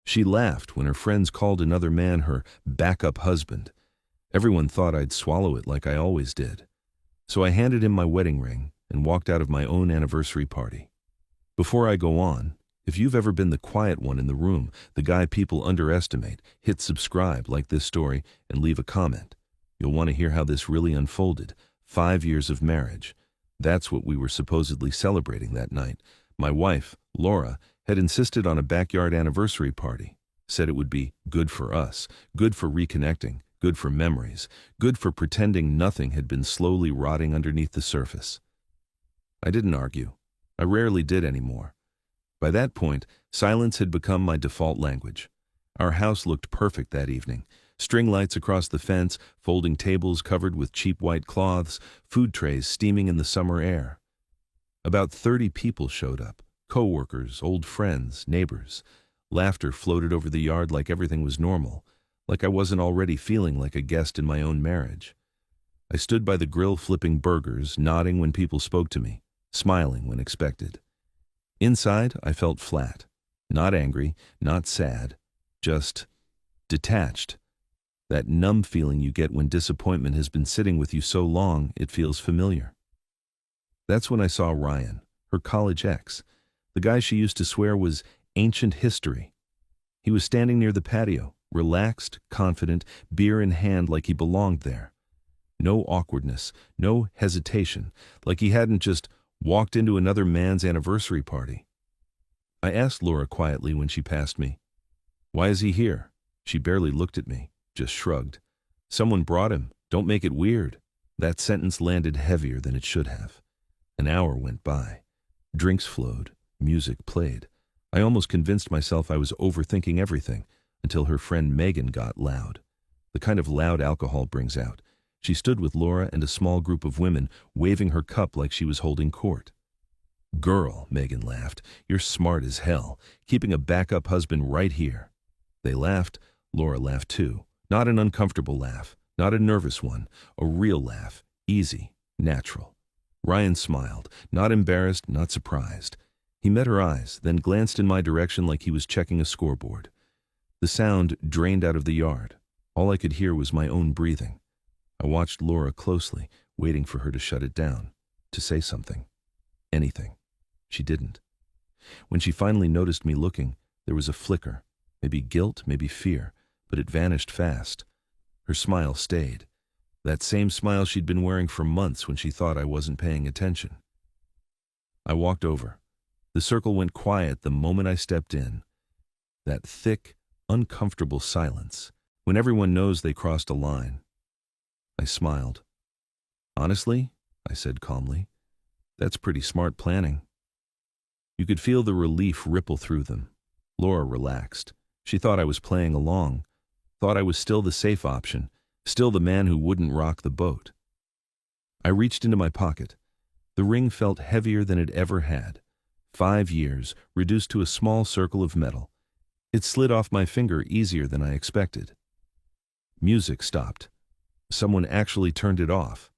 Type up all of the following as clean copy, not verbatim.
She laughed when her friends called another man her backup husband. Everyone thought I'd swallow it like I always did. So I handed him my wedding ring and walked out of my own anniversary party. Before I go on, if you've ever been the quiet one in the room, the guy people underestimate, hit subscribe, like this story, and leave a comment. You'll want to hear how this really unfolded. 5 years of marriage. That's what we were supposedly celebrating that night. My wife, Laura, had insisted on a backyard anniversary party. Said it would be good for us, good for reconnecting, good for memories, good for pretending nothing had been slowly rotting underneath the surface. I didn't argue. I rarely did anymore. By that point, silence had become my default language. Our house looked perfect that evening. String lights across the fence, folding tables covered with cheap white cloths, food trays steaming in the summer air. About 30 people showed up, co-workers, old friends, neighbors. Laughter floated over the yard like everything was normal, like I wasn't already feeling like a guest in my own marriage. I stood by the grill flipping burgers, nodding when people spoke to me, smiling when expected. Inside, I felt flat. Not angry, not sad, just detached. That numb feeling you get when disappointment has been sitting with you so long it feels familiar. That's when I saw Ryan, her college ex, the guy she used to swear was ancient history. He was standing near the patio, relaxed, confident, beer in hand like he belonged there. No awkwardness, no hesitation, like he hadn't just walked into another man's anniversary party. I asked Laura quietly when she passed me, "Why is he here?" She barely looked at me, just shrugged. "Someone brought him. Don't make it weird." That sentence landed heavier than it should have. An hour went by. Drinks flowed. Music played. I almost convinced myself I was overthinking everything until her friend Megan got loud. The kind of loud alcohol brings out. She stood with Laura and a small group of women, waving her cup like she was holding court. "Girl," Megan laughed, "you're smart as hell, keeping a backup husband right here." They laughed. Laura laughed too. Not an uncomfortable laugh, not a nervous one, a real laugh, easy, natural. Ryan smiled, not embarrassed, not surprised. He met her eyes, then glanced in my direction like he was checking a scoreboard. The sound drained out of the yard. All I could hear was my own breathing. I watched Laura closely, waiting for her to shut it down, to say something. Anything. She didn't. When she finally noticed me looking, there was a flicker, maybe guilt, maybe fear, but it vanished fast. Her smile stayed. That same smile she'd been wearing for months when she thought I wasn't paying attention. I walked over. The circle went quiet the moment I stepped in. That thick, uncomfortable silence, when everyone knows they crossed a line. I smiled. "Honestly," I said calmly, "that's pretty smart planning." You could feel the relief ripple through them. Laura relaxed. She thought I was playing along, thought I was still the safe option, still the man who wouldn't rock the boat. I reached into my pocket. The ring felt heavier than it ever had. 5 years, reduced to a small circle of metal. It slid off my finger easier than I expected. Music stopped. Someone actually turned it off.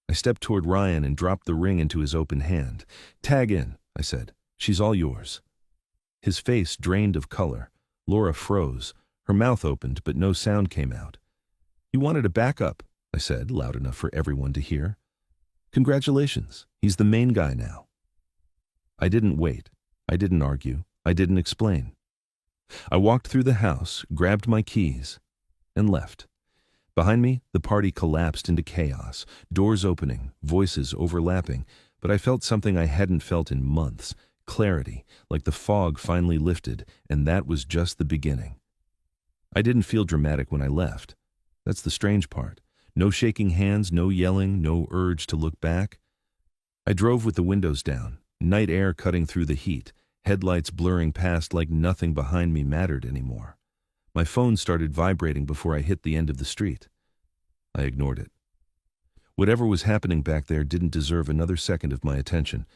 I stepped toward Ryan and dropped the ring into his open hand. "Tag in," I said. "She's all yours." His face drained of color. Laura froze. Her mouth opened, but no sound came out. "You wanted a backup," I said, loud enough for everyone to hear. "Congratulations. He's the main guy now." I didn't wait. I didn't argue. I didn't explain. I walked through the house, grabbed my keys, and left. Behind me, the party collapsed into chaos, doors opening, voices overlapping, but I felt something I hadn't felt in months, clarity, like the fog finally lifted, and that was just the beginning. I didn't feel dramatic when I left. That's the strange part. No shaking hands, no yelling, no urge to look back. I drove with the windows down, night air cutting through the heat, headlights blurring past like nothing behind me mattered anymore. My phone started vibrating before I hit the end of the street. I ignored it. Whatever was happening back there didn't deserve another second of my attention.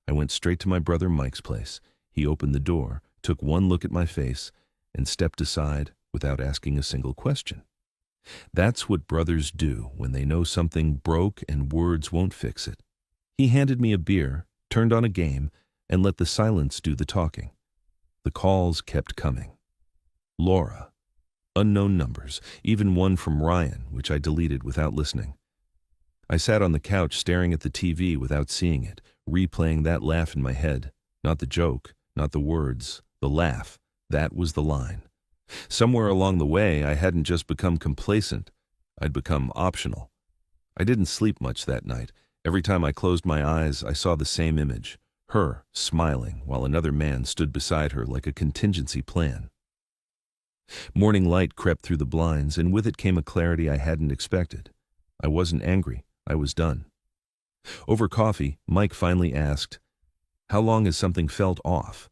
I went straight to my brother Mike's place. He opened the door, took one look at my face, and stepped aside without asking a single question. That's what brothers do when they know something broke and words won't fix it. He handed me a beer, turned on a game, and let the silence do the talking. The calls kept coming. Laura. Unknown numbers, even one from Ryan, which I deleted without listening. I sat on the couch staring at the TV without seeing it, replaying that laugh in my head. Not the joke, not the words, the laugh. That was the line. Somewhere along the way, I hadn't just become complacent, I'd become optional. I didn't sleep much that night. Every time I closed my eyes, I saw the same image, her smiling while another man stood beside her like a contingency plan. Morning light crept through the blinds, and with it came a clarity I hadn't expected. I wasn't angry. I was done. Over coffee, Mike finally asked, "How long has something felt off?"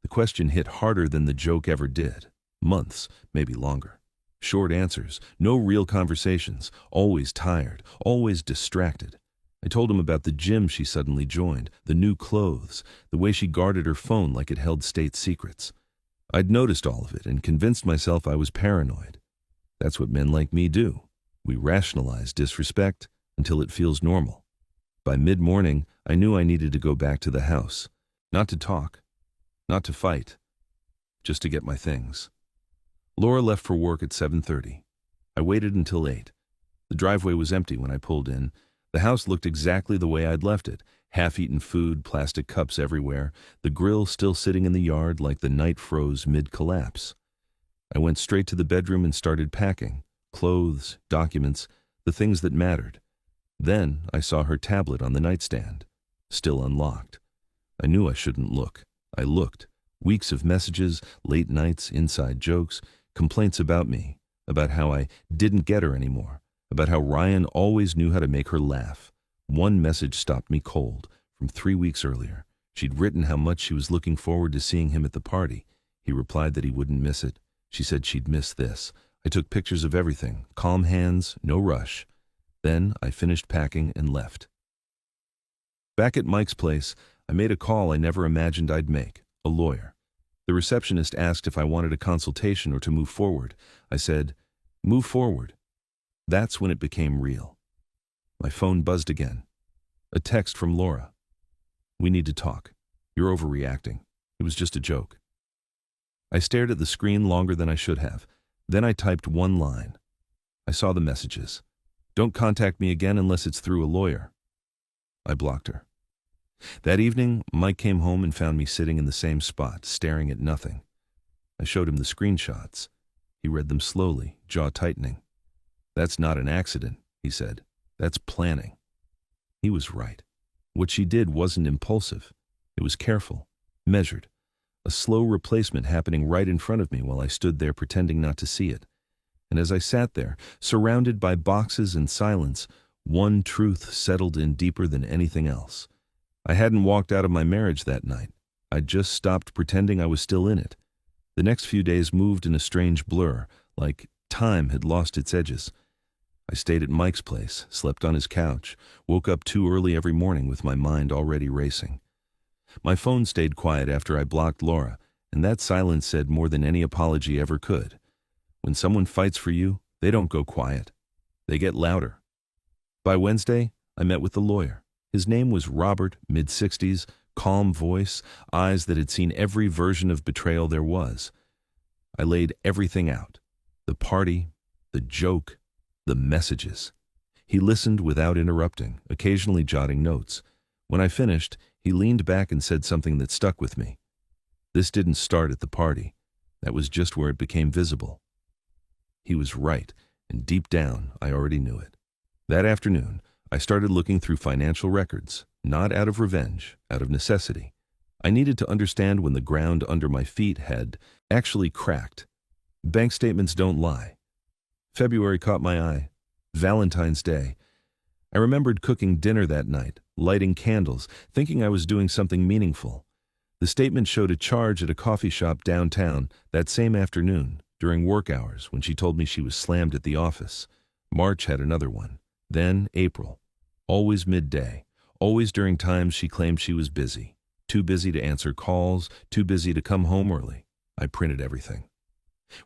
The question hit harder than the joke ever did. Months, maybe longer. Short answers, no real conversations, always tired, always distracted. I told him about the gym she suddenly joined, the new clothes, the way she guarded her phone like it held state secrets. I'd noticed all of it and convinced myself I was paranoid. That's what men like me do. We rationalize disrespect until it feels normal. By mid-morning, I knew I needed to go back to the house. Not to talk, not to fight, just to get my things. Laura left for work at 7:30. I waited until 8. The driveway was empty when I pulled in. The house looked exactly the way I'd left it. Half-eaten food, plastic cups everywhere, the grill still sitting in the yard like the night froze mid-collapse. I went straight to the bedroom and started packing. Clothes, documents, the things that mattered. Then I saw her tablet on the nightstand, still unlocked. I knew I shouldn't look. I looked. Weeks of messages, late nights, inside jokes, complaints about me, about how I didn't get her anymore, about how Ryan always knew how to make her laugh. One message stopped me cold, from 3 weeks earlier. She'd written how much she was looking forward to seeing him at the party. He replied that he wouldn't miss it. She said she'd miss this. I took pictures of everything, calm hands, no rush. Then I finished packing and left. Back at Mike's place, I made a call I never imagined I'd make, a lawyer. The receptionist asked if I wanted a consultation or to move forward. I said, "Move forward." That's when it became real. My phone buzzed again. A text from Laura. "We need to talk. You're overreacting. It was just a joke." I stared at the screen longer than I should have. Then I typed one line. I saw the messages. "Don't contact me again unless it's through a lawyer." I blocked her. That evening, Mike came home and found me sitting in the same spot, staring at nothing. I showed him the screenshots. He read them slowly, jaw tightening. "That's not an accident," he said. "That's planning." He was right. What she did wasn't impulsive. It was careful, measured. A slow replacement happening right in front of me while I stood there pretending not to see it. And as I sat there, surrounded by boxes and silence, one truth settled in deeper than anything else. I hadn't walked out of my marriage that night. I'd just stopped pretending I was still in it. The next few days moved in a strange blur, like time had lost its edges. I stayed at Mike's place, slept on his couch, woke up too early every morning with my mind already racing. My phone stayed quiet after I blocked Laura, and that silence said more than any apology ever could. When someone fights for you, they don't go quiet. They get louder. By Wednesday, I met with the lawyer. His name was Robert, mid-60s, calm voice, eyes that had seen every version of betrayal there was. I laid everything out. The party, the joke, the messages. He listened without interrupting, occasionally jotting notes. When I finished, he leaned back and said something that stuck with me. This didn't start at the party. That was just where it became visible. He was right, and deep down, I already knew it. That afternoon, I started looking through financial records, not out of revenge, out of necessity. I needed to understand when the ground under my feet had actually cracked. Bank statements don't lie. February caught my eye. Valentine's Day. I remembered cooking dinner that night, lighting candles, thinking I was doing something meaningful. The statement showed a charge at a coffee shop downtown that same afternoon, during work hours, when she told me she was slammed at the office. March had another one. Then April. Always midday. Always during times she claimed she was busy. Too busy to answer calls, too busy to come home early. I printed everything.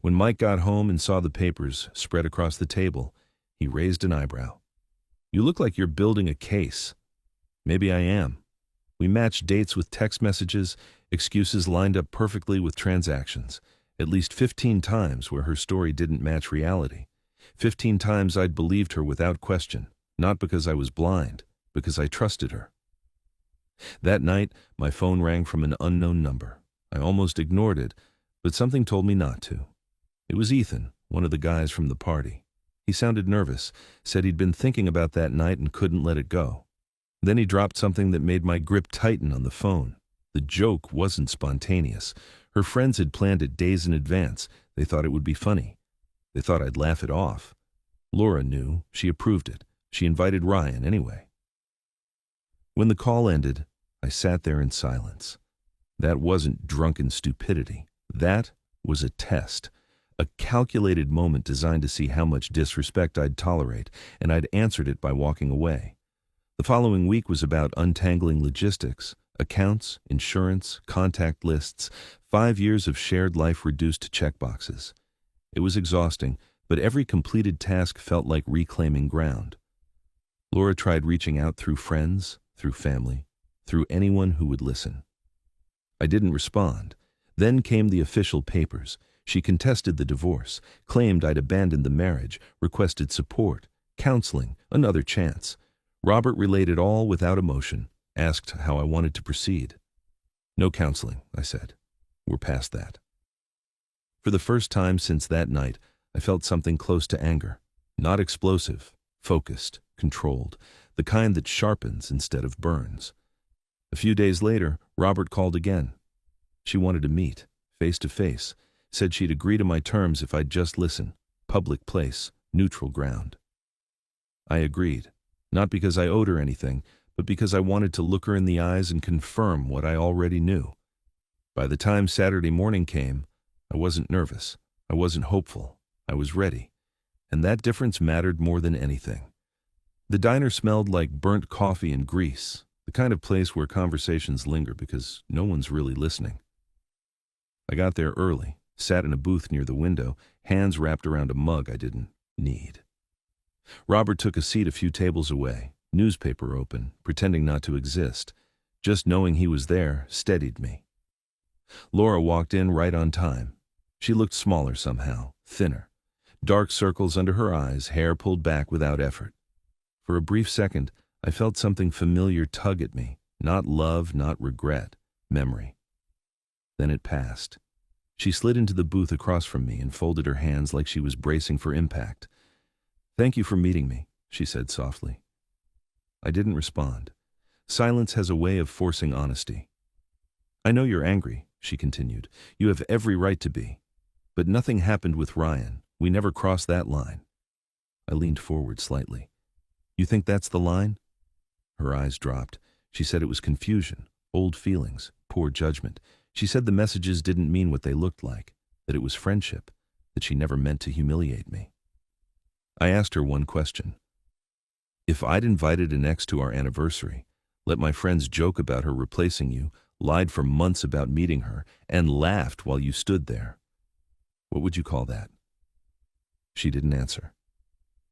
When Mike got home and saw the papers spread across the table, he raised an eyebrow. "You look like you're building a case." Maybe I am. We matched dates with text messages, excuses lined up perfectly with transactions. At least 15 times where her story didn't match reality. 15 times I'd believed her without question, not because I was blind, because I trusted her. That night, my phone rang from an unknown number. I almost ignored it, but something told me not to. It was Ethan, one of the guys from the party. He sounded nervous, said he'd been thinking about that night and couldn't let it go. Then he dropped something that made my grip tighten on the phone. The joke wasn't spontaneous. Her friends had planned it days in advance. They thought it would be funny. They thought I'd laugh it off. Laura knew. She approved it. She invited Ryan anyway. When the call ended, I sat there in silence. That wasn't drunken stupidity. That was a test. A calculated moment designed to see how much disrespect I'd tolerate, and I'd answered it by walking away. The following week was about untangling logistics, accounts, insurance, contact lists, 5 years of shared life reduced to checkboxes. It was exhausting, but every completed task felt like reclaiming ground. Laura tried reaching out through friends, through family, through anyone who would listen. I didn't respond. Then came the official papers. She contested the divorce, claimed I'd abandoned the marriage, requested support, counseling, another chance. Robert relayed it all without emotion, asked how I wanted to proceed. No counseling, I said. We're past that. For the first time since that night, I felt something close to anger. Not explosive, focused, controlled, the kind that sharpens instead of burns. A few days later, Robert called again. She wanted to meet, face to face, said she'd agree to my terms if I'd just listen. Public place, neutral ground. I agreed, not because I owed her anything, but because I wanted to look her in the eyes and confirm what I already knew. By the time Saturday morning came, I wasn't nervous. I wasn't hopeful. I was ready. And that difference mattered more than anything. The diner smelled like burnt coffee and grease, the kind of place where conversations linger because no one's really listening. I got there early, sat in a booth near the window, hands wrapped around a mug I didn't need. Robert took a seat a few tables away, newspaper open, pretending not to exist. Just knowing he was there steadied me. Laura walked in right on time. She looked smaller somehow, thinner. Dark circles under her eyes, hair pulled back without effort. For a brief second, I felt something familiar tug at me. Not love, not regret, memory. Then it passed. She slid into the booth across from me and folded her hands like she was bracing for impact. "Thank you for meeting me," she said softly. I didn't respond. Silence has a way of forcing honesty. "I know you're angry," she continued. "You have every right to be. But nothing happened with Ryan. We never crossed that line." I leaned forward slightly. "You think that's the line?" Her eyes dropped. She said it was confusion, old feelings, poor judgment. She said the messages didn't mean what they looked like, that it was friendship, that she never meant to humiliate me. I asked her one question. If I'd invited an ex to our anniversary, let my friends joke about her replacing you, lied for months about meeting her, and laughed while you stood there, what would you call that? She didn't answer.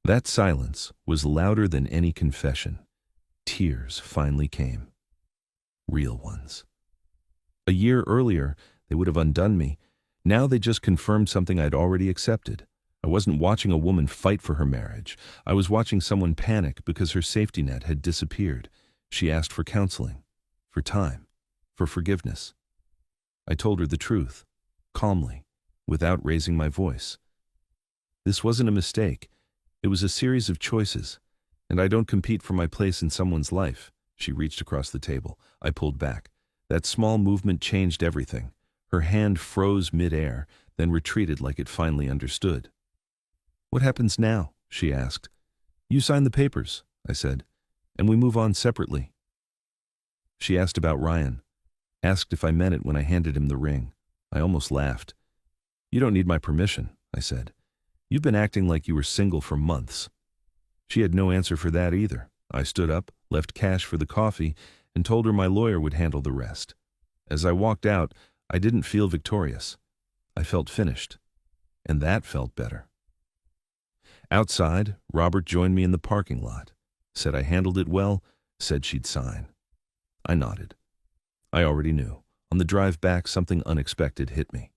That silence was louder than any confession. Tears finally came. Real ones. A year earlier, they would have undone me. Now they just confirmed something I'd already accepted. I wasn't watching a woman fight for her marriage. I was watching someone panic because her safety net had disappeared. She asked for counseling, for time, for forgiveness. I told her the truth, calmly, without raising my voice. This wasn't a mistake. It was a series of choices, and I don't compete for my place in someone's life. She reached across the table. I pulled back. That small movement changed everything. Her hand froze mid-air, then retreated like it finally understood. "What happens now?" she asked. "You sign the papers," I said, "and we move on separately." She asked about Ryan, asked if I meant it when I handed him the ring. I almost laughed. "You don't need my permission," I said. "You've been acting like you were single for months." She had no answer for that either. I stood up, left cash for the coffee, and told her my lawyer would handle the rest. As I walked out, I didn't feel victorious. I felt finished, and that felt better. Outside, Robert joined me in the parking lot, said I handled it well, said she'd sign. I nodded. I already knew. On the drive back, something unexpected hit me.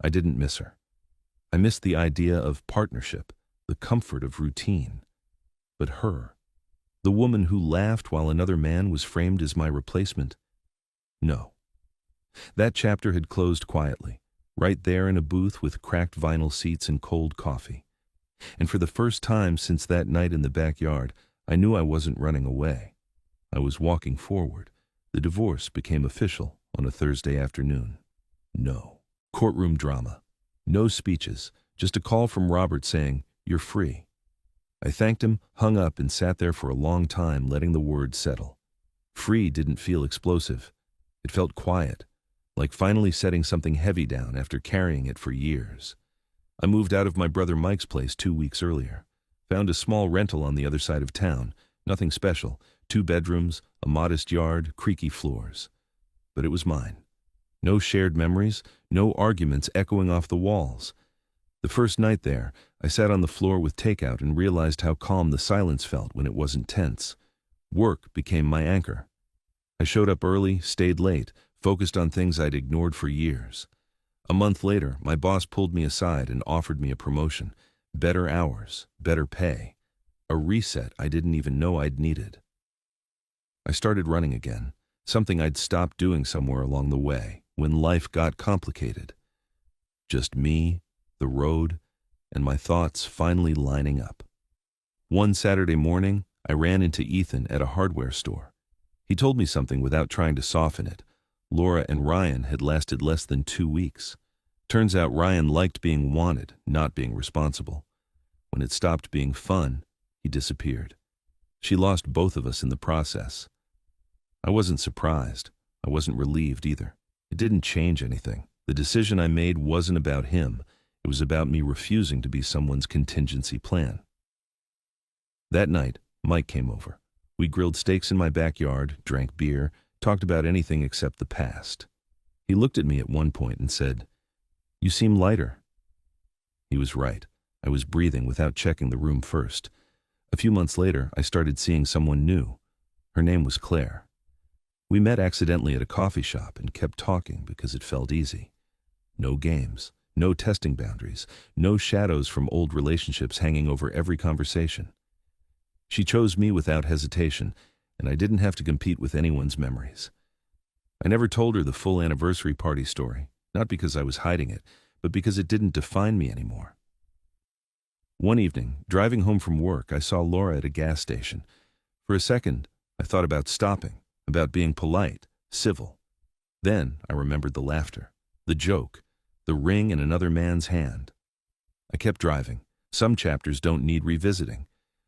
I didn't miss her. I missed the idea of partnership, the comfort of routine. But her, the woman who laughed while another man was framed as my replacement, no. That chapter had closed quietly, right there in a booth with cracked vinyl seats and cold coffee. And for the first time since that night in the backyard, I knew I wasn't running away. I was walking forward. The divorce became official on a Thursday afternoon. No courtroom drama. No speeches. Just a call from Robert saying, "You're free." I thanked him, hung up, and sat there for a long time letting the word settle. Free didn't feel explosive. It felt quiet, like finally setting something heavy down after carrying it for years. I moved out of my brother Mike's place 2 weeks earlier. Found a small rental on the other side of town. Nothing special. 2 bedrooms, a modest yard, creaky floors. But it was mine. No shared memories, no arguments echoing off the walls. The first night there, I sat on the floor with takeout and realized how calm the silence felt when it wasn't tense. Work became my anchor. I showed up early, stayed late, focused on things I'd ignored for years. A month later, my boss pulled me aside and offered me a promotion, better hours, better pay, a reset I didn't even know I'd needed. I started running again, something I'd stopped doing somewhere along the way when life got complicated. Just me, the road, and my thoughts finally lining up. One Saturday morning, I ran into Ethan at a hardware store. He told me something without trying to soften it. Laura and Ryan had lasted less than 2 weeks. Turns out Ryan liked being wanted, not being responsible. When it stopped being fun, he disappeared. She lost both of us in the process. I wasn't surprised. I wasn't relieved either. It didn't change anything. The decision I made wasn't about him. It was about me refusing to be someone's contingency plan. That night, Mike came over. We grilled steaks in my backyard, drank beer, talked about anything except the past. He looked at me at one point and said, "You seem lighter." He was right. I was breathing without checking the room first. A few months later, I started seeing someone new. Her name was Claire. We met accidentally at a coffee shop and kept talking because it felt easy. No games, no testing boundaries, no shadows from old relationships hanging over every conversation. She chose me without hesitation, and I didn't have to compete with anyone's memories. I never told her the full anniversary party story, not because I was hiding it, but because it didn't define me anymore. One evening, driving home from work, I saw Laura at a gas station. For a second, I thought about stopping, about being polite, civil. Then I remembered the laughter, the joke, the ring in another man's hand. I kept driving. Some chapters don't need revisiting.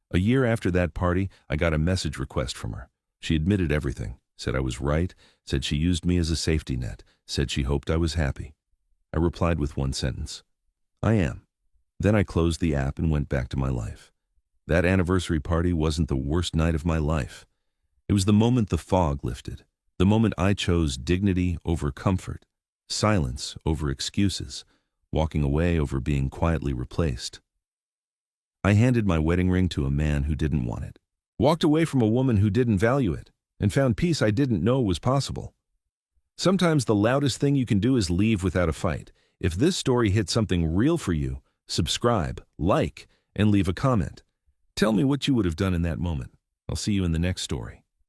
A year after that party, I got a message request from her. She admitted everything, said I was right, said she used me as a safety net, said she hoped I was happy. I replied with one sentence, "I am." Then I closed the app and went back to my life. That anniversary party wasn't the worst night of my life. It was the moment the fog lifted, the moment I chose dignity over comfort, silence over excuses, walking away over being quietly replaced. I handed my wedding ring to a man who didn't want it, walked away from a woman who didn't value it, and found peace I didn't know was possible. Sometimes the loudest thing you can do is leave without a fight. If this story hit something real for you, subscribe, like, and leave a comment. Tell me what you would have done in that moment. I'll see you in the next story.